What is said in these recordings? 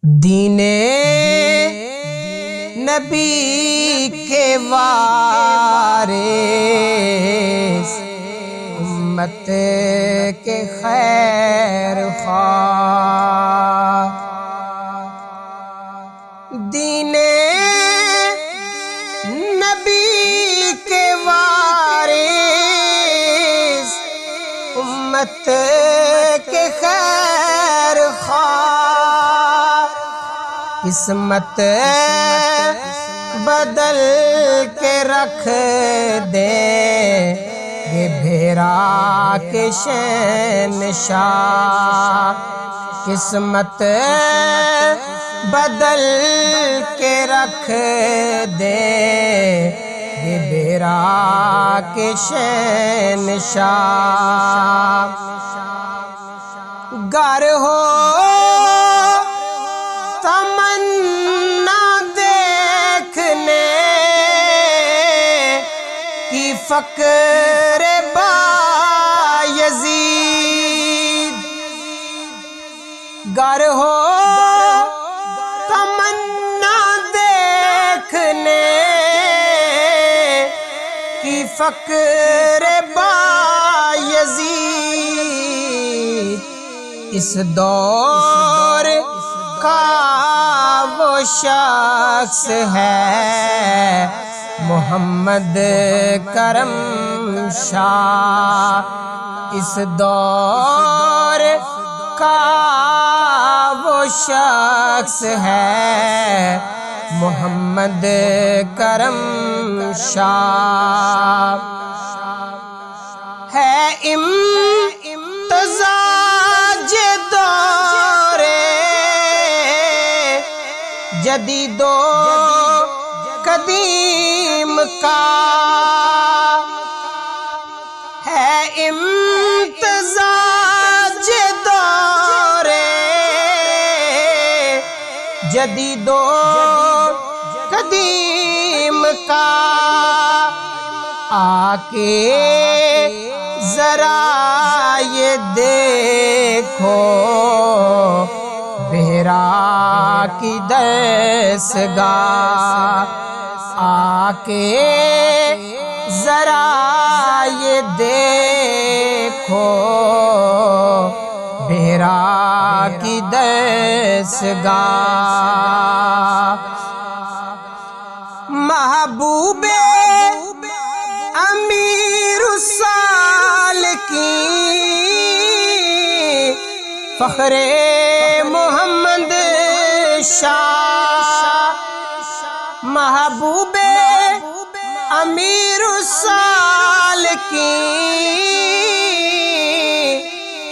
دین نبی کے وارث، امت کے خیر خواہ، دین نبی کے وارث، امت کے خیر خواہ، قسمت بدل کے رکھ دیں گے بھیرا کے شہنشاہ، قسمت بدل کے رکھ دیں گے بھیرا کے شہنشاہ، گر ہو تمنا دیکھنے کی فقر بایزید، گر ہو تمنا دیکھنے کی فقر بایزید، اس دور کا وہ شخص ہے محمد کرم شاہ، اس دور کا وہ شخص ہے محمد کرم شاہ، ہے امتزاج دور جدید و قدیم کا، ہے امتزاج دور جدید و قدیم کا، آ کے ذرا یہ دیکھو بہرا کی دستگاہ، آ کے ذرا یہ دیکھو بہرا کی دستگاہ، محبوب امیر السالکین فخر محمد شاہ، محبوب امیر السالکین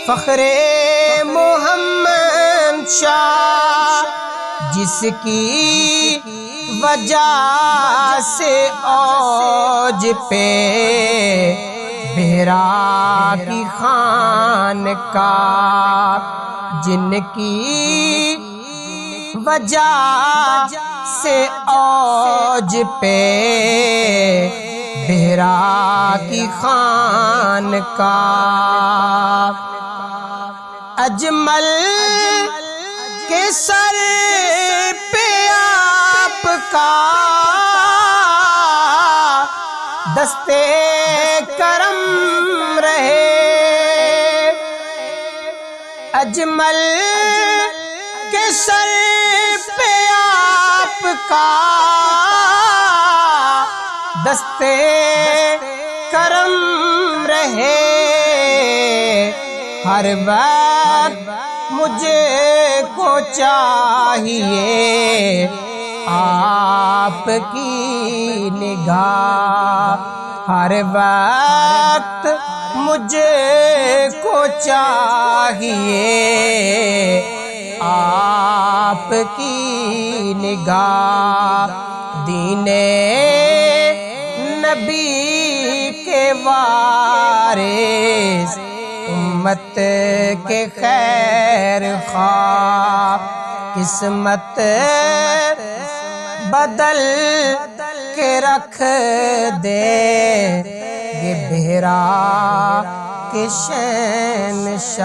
فخر محمد شاہ، جس کی وجہ سے اوج پہ بہرا کی خانقاہ، جن کی وجہ سے اوج پہ بہرا کی خانقاہ، اجمل کے سر پہ آپ کا دستے کرم رہے، اجمل کے سر پہ آپ کا دستے کرم رہے، ہر وقت مجھے کو چاہیے آپ کی نگاہ، ہر وقت مجھے کو چاہیے آپ کی نگاہ، دین نبی کے وارث، امت کے خیر خواہ، قسمت بدل کے رکھ دیں گے بہرا کے شہنشاہ۔